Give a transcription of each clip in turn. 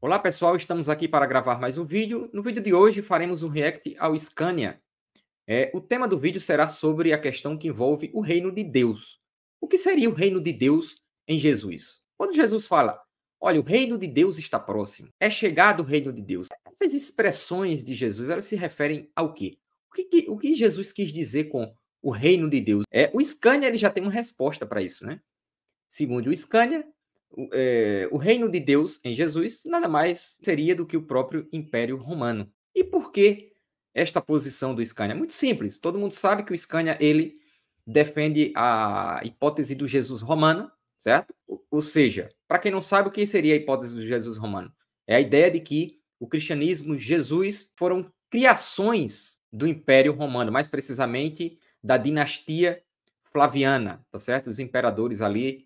Olá pessoal, estamos aqui para gravar mais um vídeo. No vídeo de hoje faremos um react ao Scania. O tema do vídeo será sobre a questão que envolve o reino de Deus. O que seria o reino de Deus em Jesus? Quando Jesus fala, olha, o reino de Deus está próximo, é chegado o reino de Deus. As expressões de Jesus, elas se referem ao quê? O que Jesus quis dizer com o reino de Deus? O Scania ele já tem uma resposta para isso, né? Segundo o Scania, o reino de Deus em Jesus nada mais seria do que o próprio Império Romano. E por que esta posição do Scania? Muito simples. Todo mundo sabe que o Scania ele defende a hipótese do Jesus romano, certo? Ou seja, para quem não sabe, o que seria a hipótese do Jesus romano? É a ideia de que o cristianismo, Jesus, foram criações do Império Romano, mais precisamente da dinastia Flaviana, tá certo? Os imperadores ali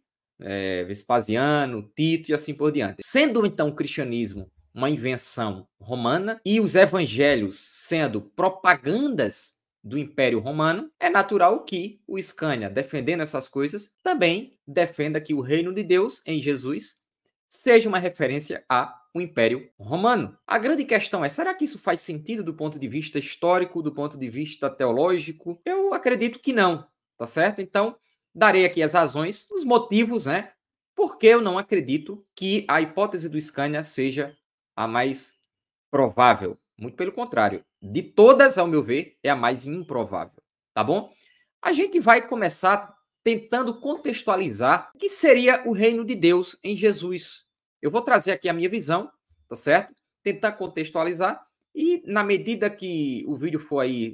Vespasiano, Tito e assim por diante. Sendo então o cristianismo uma invenção romana e os evangelhos sendo propagandas do Império Romano, é natural que o Scania, defendendo essas coisas, também defenda que o reino de Deus em Jesus seja uma referência ao Império Romano. A grande questão é, será que isso faz sentido do ponto de vista histórico, do ponto de vista teológico? Eu acredito que não, tá certo? Então, darei aqui as razões, os motivos, né? Porque eu não acredito que a hipótese do Scania seja a mais provável. Muito pelo contrário. De todas, ao meu ver, é a mais improvável. Tá bom? A gente vai começar tentando contextualizar o que seria o reino de Deus em Jesus. Eu vou trazer aqui a minha visão, tá certo? Tentar contextualizar e na medida que o vídeo for aí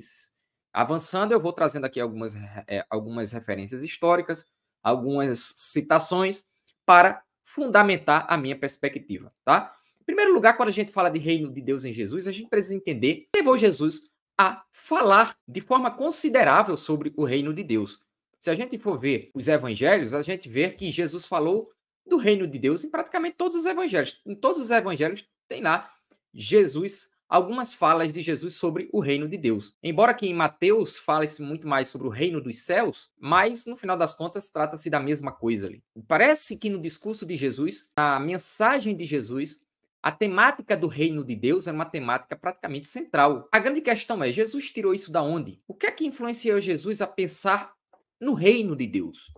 avançando, eu vou trazendo aqui algumas referências históricas, algumas citações para fundamentar a minha perspectiva, tá? Em primeiro lugar, quando a gente fala de reino de Deus em Jesus, a gente precisa entender que levou Jesus a falar de forma considerável sobre o reino de Deus. Se a gente for ver os evangelhos, a gente vê que Jesus falou do reino de Deus em praticamente todos os evangelhos. Em todos os evangelhos tem lá Jesus, algumas falas de Jesus sobre o reino de Deus. Embora que em Mateus fale-se muito mais sobre o reino dos céus, mas no final das contas trata-se da mesma coisa ali. Parece que no discurso de Jesus, na mensagem de Jesus, a temática do reino de Deus era uma temática praticamente central. A grande questão é, Jesus tirou isso da onde? O que é que influenciou Jesus a pensar no reino de Deus?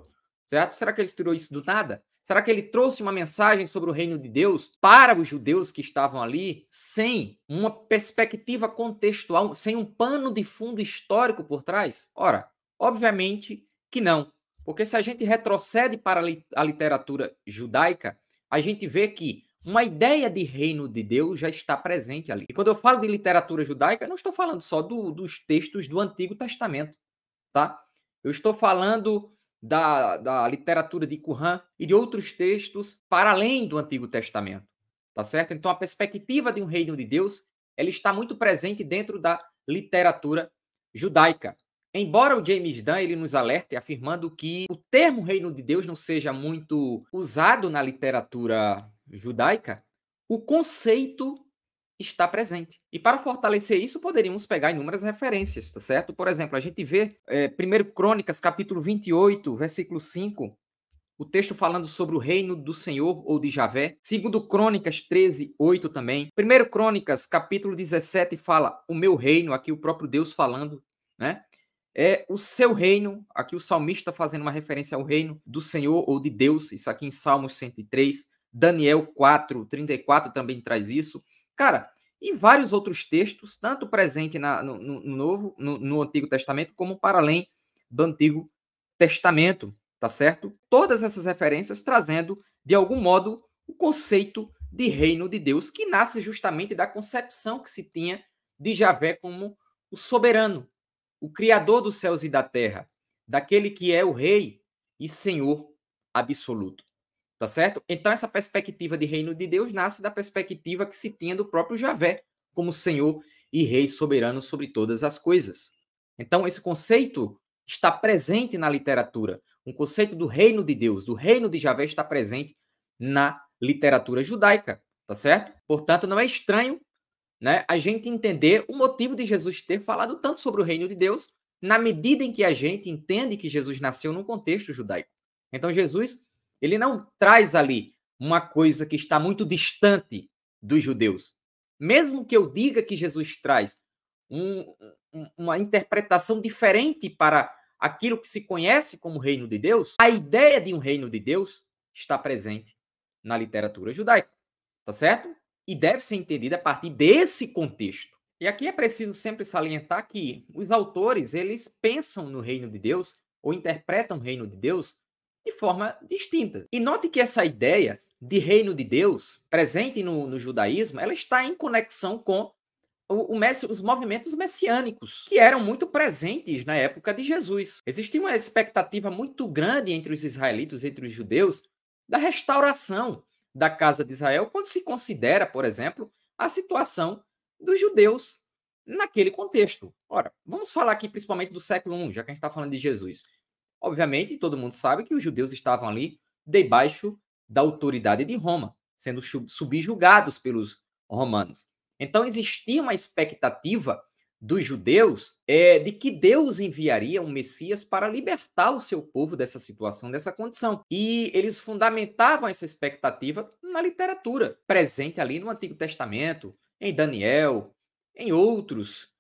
Certo? Será que ele tirou isso do nada? Será que ele trouxe uma mensagem sobre o reino de Deus para os judeus que estavam ali sem uma perspectiva contextual, sem um pano de fundo histórico por trás? Ora, obviamente que não. Porque se a gente retrocede para a literatura judaica, a gente vê que uma ideia de reino de Deus já está presente ali. E quando eu falo de literatura judaica, não estou falando só dos textos do Antigo Testamento, tá? Eu estou falando da literatura de Qumran e de outros textos para além do Antigo Testamento, tá certo? Então, a perspectiva de um reino de Deus, ela está muito presente dentro da literatura judaica. Embora o James Dunn ele nos alerte afirmando que o termo reino de Deus não seja muito usado na literatura judaica, o conceito está presente. E para fortalecer isso, poderíamos pegar inúmeras referências, tá certo? Por exemplo, a gente vê 1 Crônicas, capítulo 28, versículo 5, o texto falando sobre o reino do Senhor ou de Javé. 2 Crônicas 13, 8 também. 1 Crônicas, capítulo 17, fala o meu reino, aqui o próprio Deus falando, né? É o seu reino, aqui o salmista fazendo uma referência ao reino do Senhor ou de Deus, isso aqui em Salmos 103. Daniel 4, 34 também traz isso. Cara, e vários outros textos, tanto presente no Antigo Testamento, como para além do Antigo Testamento, tá certo? Todas essas referências trazendo, de algum modo, o conceito de reino de Deus, que nasce justamente da concepção que se tinha de Javé como o soberano, o criador dos céus e da terra, daquele que é o rei e senhor absoluto. Tá certo? Então, essa perspectiva de reino de Deus nasce da perspectiva que se tinha do próprio Javé, como Senhor e Rei soberano sobre todas as coisas. Então, esse conceito está presente na literatura. Um conceito do reino de Deus, do reino de Javé, está presente na literatura judaica. Tá certo? Portanto, não é estranho, né, a gente entender o motivo de Jesus ter falado tanto sobre o reino de Deus, na medida em que a gente entende que Jesus nasceu num contexto judaico. Então, Jesus ele não traz ali uma coisa que está muito distante dos judeus. Mesmo que eu diga que Jesus traz uma interpretação diferente para aquilo que se conhece como reino de Deus, a ideia de um reino de Deus está presente na literatura judaica, tá certo? E deve ser entendida a partir desse contexto. E aqui é preciso sempre salientar que os autores, eles pensam no reino de Deus ou interpretam o reino de Deus de forma distinta. E note que essa ideia de reino de Deus, presente no judaísmo, ela está em conexão com os movimentos messiânicos, que eram muito presentes na época de Jesus. Existia uma expectativa muito grande entre os israelitas, entre os judeus, da restauração da casa de Israel, quando se considera, por exemplo, a situação dos judeus naquele contexto. Ora, vamos falar aqui principalmente do século I, já que a gente está falando de Jesus. Obviamente, todo mundo sabe que os judeus estavam ali debaixo da autoridade de Roma, sendo subjugados pelos romanos. Então, existia uma expectativa dos judeus de que Deus enviaria um Messias para libertar o seu povo dessa situação, dessa condição. E eles fundamentavam essa expectativa na literatura, presente ali no Antigo Testamento, em Daniel, em outros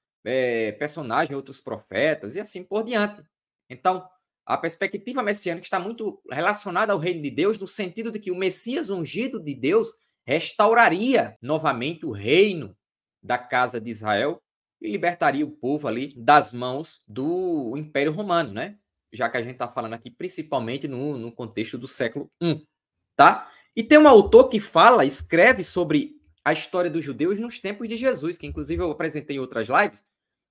personagens, outros profetas e assim por diante. Então, a perspectiva messiânica está muito relacionada ao reino de Deus, no sentido de que o Messias ungido de Deus restauraria novamente o reino da casa de Israel e libertaria o povo ali das mãos do Império Romano, né? Já que a gente está falando aqui principalmente no contexto do século I, tá? E tem um autor que escreve sobre a história dos judeus nos tempos de Jesus, que inclusive eu apresentei em outras lives,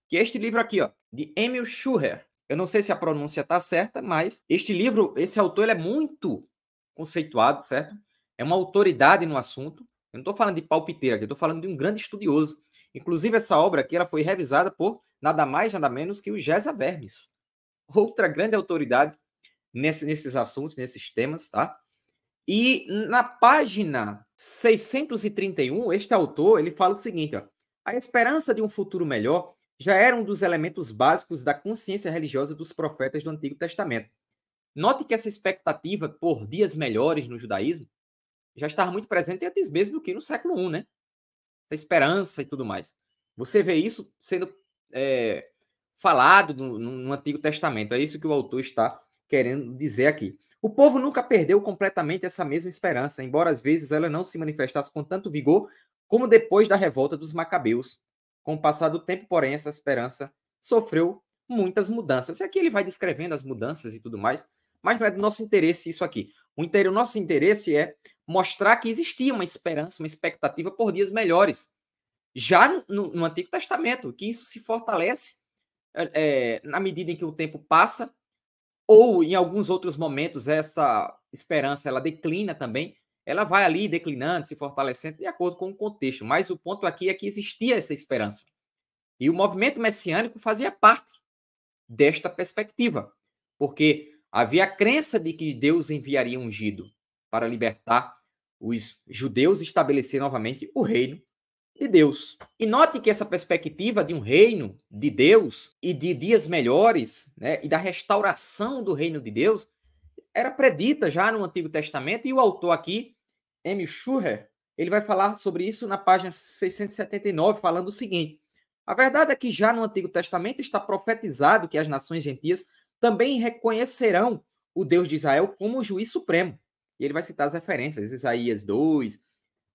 que é este livro aqui, ó, de Emil Schuher. Eu não sei se a pronúncia está certa, mas este livro, esse autor, ele é muito conceituado, certo? É uma autoridade no assunto. Eu não estou falando de palpiteira aqui, eu estou falando de um grande estudioso. Inclusive, essa obra aqui ela foi revisada por nada mais, nada menos que o Gesa Vermes, outra grande autoridade nesses assuntos, nesses temas, tá? E na página 631, este autor ele fala o seguinte, ó, a esperança de um futuro melhor já era um dos elementos básicos da consciência religiosa dos profetas do Antigo Testamento. Note que essa expectativa por dias melhores no judaísmo já estava muito presente antes mesmo do que no século I, né? Essa esperança e tudo mais. Você vê isso sendo falado no Antigo Testamento. É isso que o autor está querendo dizer aqui. O povo nunca perdeu completamente essa mesma esperança, embora às vezes ela não se manifestasse com tanto vigor como depois da revolta dos Macabeus. Com o passar do tempo, porém, essa esperança sofreu muitas mudanças. E aqui ele vai descrevendo as mudanças e tudo mais, mas não é do nosso interesse isso aqui. O nosso interesse é mostrar que existia uma esperança, uma expectativa por dias melhores. Já no Antigo Testamento, que isso se fortalece na medida em que o tempo passa, ou em alguns outros momentos essa esperança ela declina também, ela vai ali declinando, se fortalecendo de acordo com o contexto. Mas o ponto aqui é que existia essa esperança. E o movimento messiânico fazia parte desta perspectiva, porque havia a crença de que Deus enviaria um ungido para libertar os judeus e estabelecer novamente o reino de Deus. E note que essa perspectiva de um reino de Deus e de dias melhores, né, e da restauração do reino de Deus, era predita já no Antigo Testamento, e o autor aqui, Emil Schuher, ele vai falar sobre isso na página 679, falando o seguinte: a verdade é que já no Antigo Testamento está profetizado que as nações gentias também reconhecerão o Deus de Israel como o juiz supremo. E ele vai citar as referências, Isaías 2,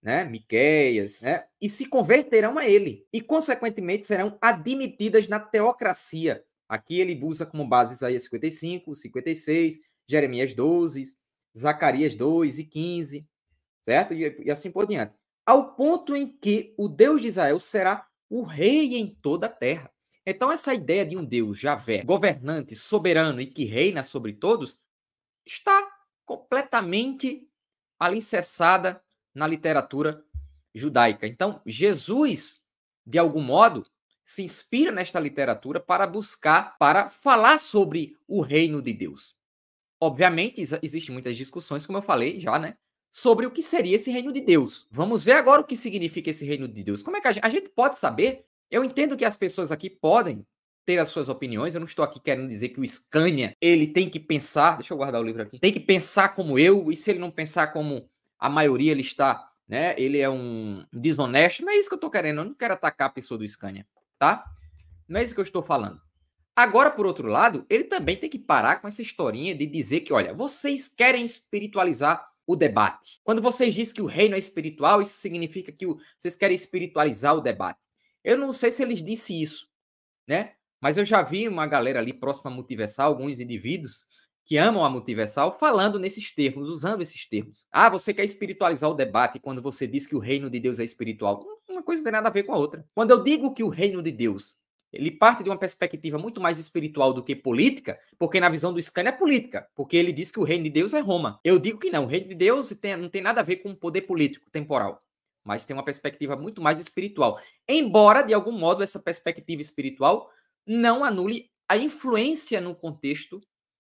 né, Miqueias, né, e se converterão a ele, e consequentemente serão admitidas na teocracia. Aqui ele usa como base Isaías 55, 56, Jeremias 12, Zacarias 2 e 15, certo? E assim por diante. Ao ponto em que o Deus de Israel será o rei em toda a terra. Então essa ideia de um Deus, Javé, governante, soberano e que reina sobre todos, está completamente alicerçada na literatura judaica. Então, Jesus, de algum modo, se inspira nesta literatura para buscar, para falar sobre o reino de Deus. Obviamente, existem muitas discussões, como eu falei já, né? Sobre o que seria esse reino de Deus. Vamos ver agora o que significa esse reino de Deus. Como é que a gente pode saber? Eu entendo que as pessoas aqui podem ter as suas opiniões. Eu não estou aqui querendo dizer que o Scania, ele tem que pensar, deixa eu guardar o livro aqui, tem que pensar como eu, e se ele não pensar como a maioria, ele está né? Ele é um desonesto. Não é isso que eu estou querendo. Eu não quero atacar a pessoa do Scania, tá? Não é isso que eu estou falando. Agora, por outro lado, ele também tem que parar com essa historinha de dizer que, olha, vocês querem espiritualizar o debate. Quando vocês dizem que o reino é espiritual, isso significa que vocês querem espiritualizar o debate. Eu não sei se eles disse isso, né? Mas eu já vi uma galera ali próxima à Multiversal, alguns indivíduos que amam a Multiversal, falando nesses termos, usando esses termos. Ah, você quer espiritualizar o debate quando você diz que o reino de Deus é espiritual. Uma coisa não tem nada a ver com a outra. Quando eu digo que o reino de Deus ele parte de uma perspectiva muito mais espiritual do que política, porque na visão do Scania é política, porque ele diz que o reino de Deus é Roma. Eu digo que não, o reino de Deus não tem nada a ver com o poder político temporal, mas tem uma perspectiva muito mais espiritual. Embora, de algum modo, essa perspectiva espiritual não anule a influência no contexto,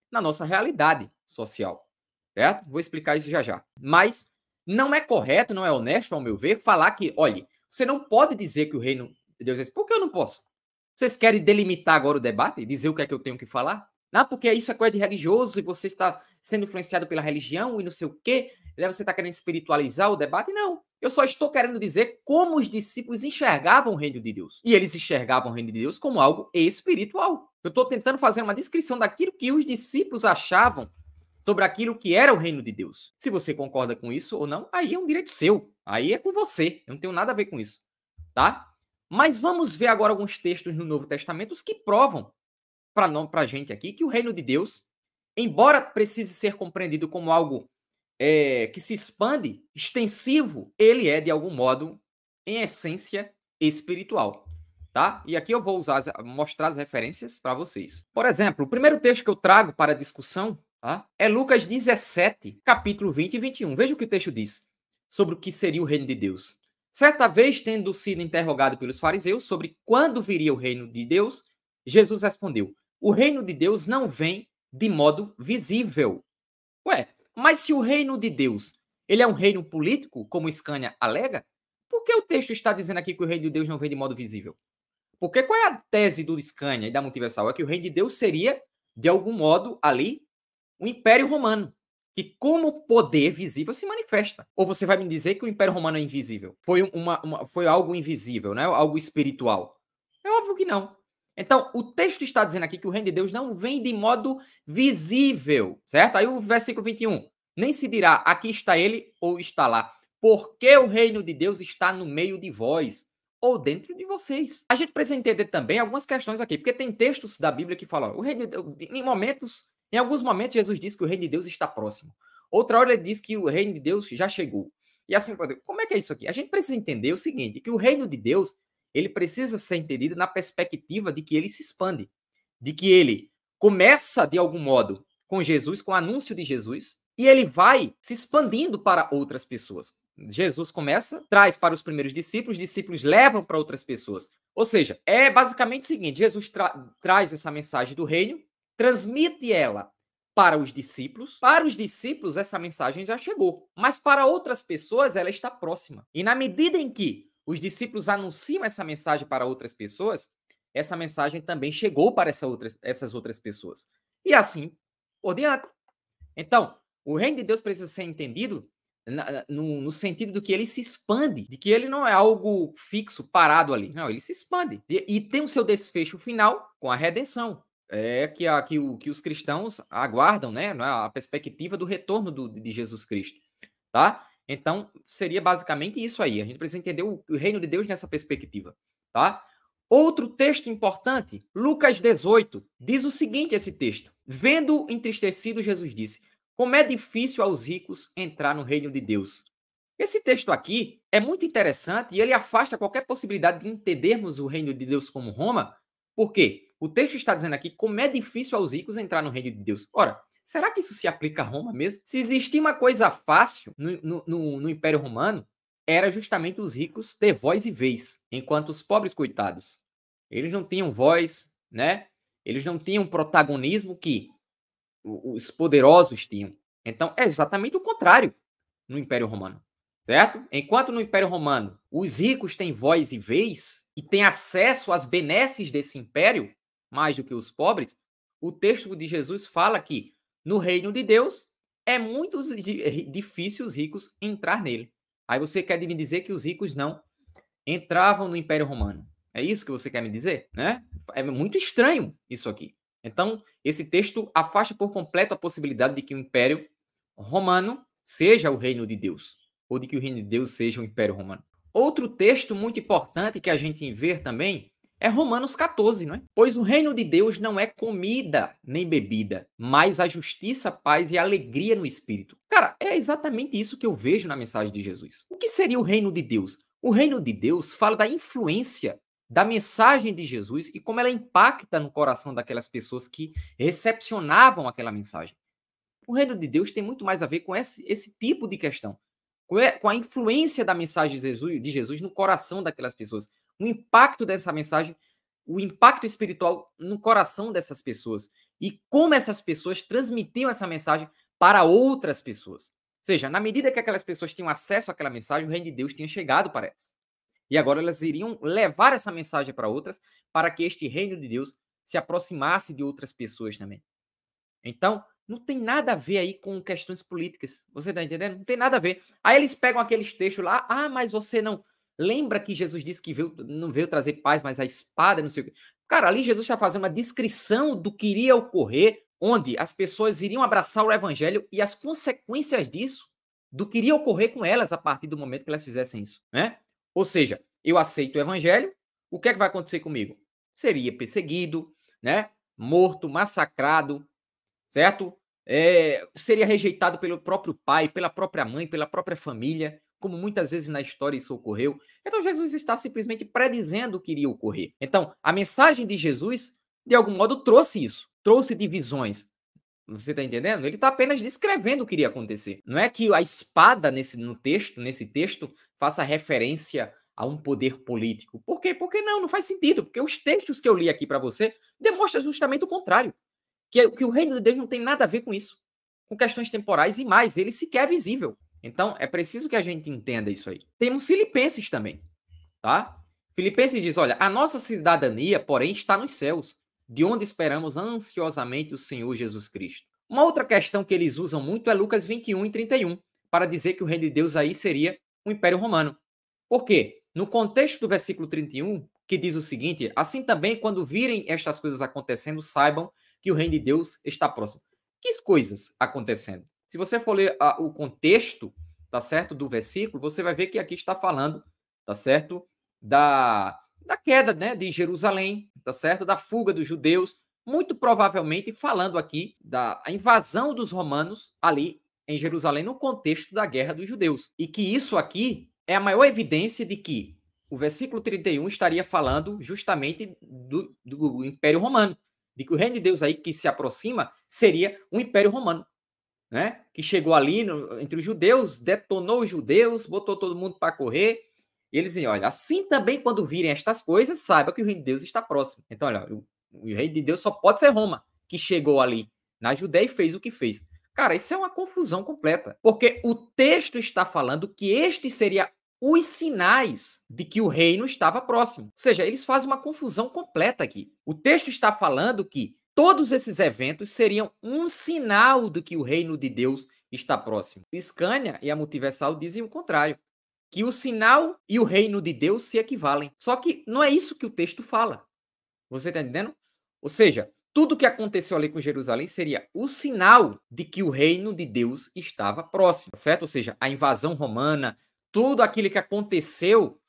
na nossa realidade social, certo? Vou explicar isso já já. Mas não é correto, não é honesto, ao meu ver, falar que, olha, você não pode dizer que o reino de Deus é esse. Por que eu não posso? Vocês querem delimitar agora o debate? Dizer o que é que eu tenho que falar? Não, porque isso é coisa de religioso e você está sendo influenciado pela religião e não sei o quê. Você está querendo espiritualizar o debate? Não. Eu só estou querendo dizer como os discípulos enxergavam o reino de Deus. E eles enxergavam o reino de Deus como algo espiritual. Eu estou tentando fazer uma descrição daquilo que os discípulos achavam sobre aquilo que era o reino de Deus. Se você concorda com isso ou não, aí é um direito seu. Aí é com você. Eu não tenho nada a ver com isso. Tá? Mas vamos ver agora alguns textos no Novo Testamento que provam para a gente aqui que o reino de Deus, embora precise ser compreendido como algo que se expande, extensivo, ele é, de algum modo, em essência, espiritual. Tá? E aqui eu vou mostrar as referências para vocês. Por exemplo, o primeiro texto que eu trago para discussão, tá, é Lucas 17, capítulo 20 e 21. Veja o que o texto diz sobre o que seria o reino de Deus. Certa vez, tendo sido interrogado pelos fariseus sobre quando viria o reino de Deus, Jesus respondeu: o reino de Deus não vem de modo visível. Ué, mas se o reino de Deus ele é um reino político, como Scania alega, por que o texto está dizendo aqui que o reino de Deus não vem de modo visível? Porque qual é a tese do Scania e da Multiversal? É que o reino de Deus seria, de algum modo, ali, o Império Romano, que como poder visível se manifesta. Ou você vai me dizer que o Império Romano é invisível? Foi algo invisível, né? Algo espiritual? É óbvio que não. Então, o texto está dizendo aqui que o reino de Deus não vem de modo visível, certo? Aí o versículo 21. Nem se dirá, aqui está ele ou está lá. Porque o reino de Deus está no meio de vós ou dentro de vocês. A gente precisa entender também algumas questões aqui, porque tem textos da Bíblia que falam, o reino de Deus, em alguns momentos Jesus diz que o reino de Deus está próximo. Outra hora ele diz que o reino de Deus já chegou. E assim, como é que é isso aqui? A gente precisa entender o seguinte, que o reino de Deus, ele precisa ser entendido na perspectiva de que ele se expande, de que ele começa de algum modo com Jesus, com o anúncio de Jesus, e ele vai se expandindo para outras pessoas. Jesus começa, traz para os primeiros discípulos, os discípulos levam para outras pessoas. Ou seja, é basicamente o seguinte: Jesus traz essa mensagem do reino, transmite ela para os discípulos essa mensagem já chegou, mas para outras pessoas ela está próxima. E na medida em que os discípulos anunciam essa mensagem para outras pessoas, essa mensagem também chegou para essas outras pessoas. E assim por diante. Então, o reino de Deus precisa ser entendido no sentido do que ele se expande, de que ele não é algo fixo, parado ali. Não, ele se expande. E tem o seu desfecho final com a redenção. É que os cristãos aguardam, né? A perspectiva do retorno de Jesus Cristo. Tá? Então, seria basicamente isso aí. A gente precisa entender o reino de Deus nessa perspectiva. Tá? Outro texto importante, Lucas 18, diz o seguinte, esse texto. Vendo entristecido, Jesus disse, como é difícil aos ricos entrar no reino de Deus. Esse texto aqui é muito interessante e ele afasta qualquer possibilidade de entendermos o reino de Deus como Roma. Por quê? O texto está dizendo aqui como é difícil aos ricos entrar no reino de Deus. Ora, será que isso se aplica a Roma mesmo? Se existia uma coisa fácil no Império Romano, era justamente os ricos ter voz e vez, enquanto os pobres, coitados, eles não tinham voz, né? Eles não tinham protagonismo que os poderosos tinham. Então, é exatamente o contrário no Império Romano, certo? Enquanto no Império Romano os ricos têm voz e vez e têm acesso às benesses desse império, mais do que os pobres, o texto de Jesus fala que no reino de Deus é muito difícil os ricos entrar nele. Aí você quer me dizer que os ricos não entravam no Império Romano. É isso que você quer me dizer, né? É muito estranho isso aqui. Então, esse texto afasta por completo a possibilidade de que o Império Romano seja o reino de Deus, ou de que o reino de Deus seja o Império Romano. Outro texto muito importante que a gente vê também é Romanos 14, não é? Pois o reino de Deus não é comida nem bebida, mas a justiça, paz e alegria no Espírito. Cara, é exatamente isso que eu vejo na mensagem de Jesus. O que seria o reino de Deus? O reino de Deus fala da influência da mensagem de Jesus e como ela impacta no coração daquelas pessoas que recepcionavam aquela mensagem. O reino de Deus tem muito mais a ver com esse tipo de questão, com a influência da mensagem de Jesus no coração daquelas pessoas, o impacto dessa mensagem, o impacto espiritual no coração dessas pessoas e como essas pessoas transmitiam essa mensagem para outras pessoas. Ou seja, na medida que aquelas pessoas tinham acesso àquela mensagem, o reino de Deus tinha chegado para elas. E agora elas iriam levar essa mensagem para outras, para que este reino de Deus se aproximasse de outras pessoas também. Então, não tem nada a ver aí com questões políticas. Você está entendendo? Não tem nada a ver. Aí eles pegam aqueles textos lá, mas você não lembra que Jesus disse que não veio trazer paz, mas a espada, não sei o quê. Cara, ali Jesus está fazendo uma descrição do que iria ocorrer, onde as pessoas iriam abraçar o evangelho e as consequências disso, do que iria ocorrer com elas a partir do momento que elas fizessem isso, né? Ou seja, eu aceito o evangelho, o que é que vai acontecer comigo? Seria perseguido, né? Morto, massacrado, certo? Seria rejeitado pelo próprio pai, pela própria mãe, pela própria família, como muitas vezes na história isso ocorreu. Então Jesus está simplesmente predizendo o que iria ocorrer. Então, a mensagem de Jesus, de algum modo, trouxe isso, trouxe divisões. Você está entendendo? Ele está apenas descrevendo o que iria acontecer. Não é que a espada nesse texto, faça referência a um poder político. Por quê? Porque não faz sentido. Porque os textos que eu li aqui para você demonstram justamente o contrário. Que o reino de Deus não tem nada a ver com isso, com questões temporais e mais, ele sequer é visível. Então, é preciso que a gente entenda isso aí. Temos Filipenses também, tá? Filipenses diz, olha, a nossa cidadania, porém, está nos céus, de onde esperamos ansiosamente o Senhor Jesus Cristo. Uma outra questão que eles usam muito é Lucas 21 e 31, para dizer que o reino de Deus aí seria o Império Romano. Por quê? No contexto do versículo 31, que diz o seguinte, assim também, quando virem estas coisas acontecendo, saibam que o reino de Deus está próximo. Que coisas acontecendo? Se você for ler o contexto, tá certo, do versículo, você vai ver que aqui está falando, tá certo, da queda, né, de Jerusalém, tá certo, da fuga dos judeus, muito provavelmente falando aqui da invasão dos romanos ali em Jerusalém no contexto da guerra dos judeus. E que isso aqui é a maior evidência de que o versículo 31 estaria falando justamente do Império Romano, de que o reino de Deus aí que se aproxima seria o Império Romano, né? Que chegou ali entre os judeus, detonou os judeus, botou todo mundo para correr. E eles dizem, olha, assim também quando virem estas coisas, saiba que o reino de Deus está próximo. Então, olha, o reino de Deus só pode ser Roma, que chegou ali na Judéia e fez o que fez. Cara, isso é uma confusão completa, porque o texto está falando que este seria os sinais de que o reino estava próximo. Ou seja, eles fazem uma confusão completa aqui. O texto está falando que todos esses eventos seriam um sinal de que o reino de Deus está próximo. Scania e a Multiversal dizem o contrário, que o sinal e o reino de Deus se equivalem. Só que não é isso que o texto fala. Você está entendendo? Ou seja, tudo que aconteceu ali com Jerusalém seria o sinal de que o reino de Deus estava próximo, certo? Ou seja, a invasão romana, tudo aquilo que aconteceu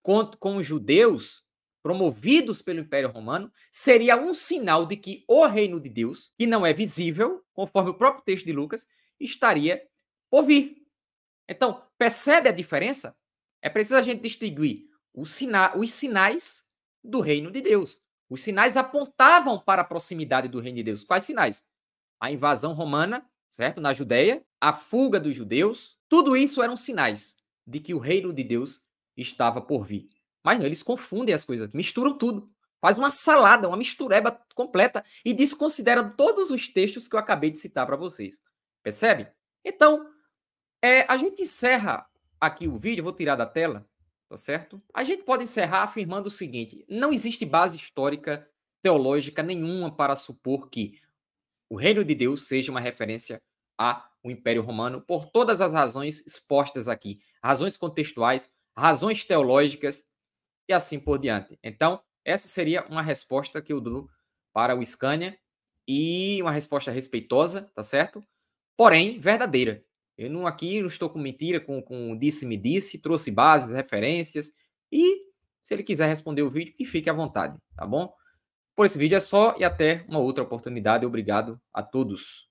com os judeus promovidos pelo Império Romano, seria um sinal de que o reino de Deus, que não é visível, conforme o próprio texto de Lucas, estaria por vir. Então, percebe a diferença? É preciso a gente distinguir os sinais do reino de Deus. Os sinais apontavam para a proximidade do reino de Deus. Quais sinais? A invasão romana, certo? Na Judéia, a fuga dos judeus, tudo isso eram sinais de que o reino de Deus estava por vir. Mas não, eles confundem as coisas, misturam tudo. Faz uma salada, uma mistureba completa e desconsideram todos os textos que eu acabei de citar para vocês. Percebe? Então, a gente encerra aqui o vídeo, vou tirar da tela, tá certo? A gente pode encerrar afirmando o seguinte, não existe base histórica, teológica nenhuma para supor que o reino de Deus seja uma referência ao Império Romano por todas as razões expostas aqui, razões contextuais, razões teológicas e assim por diante. Então, essa seria uma resposta que eu dou para o Scania e uma resposta respeitosa, tá certo? Porém, verdadeira. Eu não aqui não estou com mentira, com disse-me disse, trouxe bases, referências e se ele quiser responder o vídeo, que fique à vontade, tá bom? Por esse vídeo é só e até uma outra oportunidade. Obrigado a todos.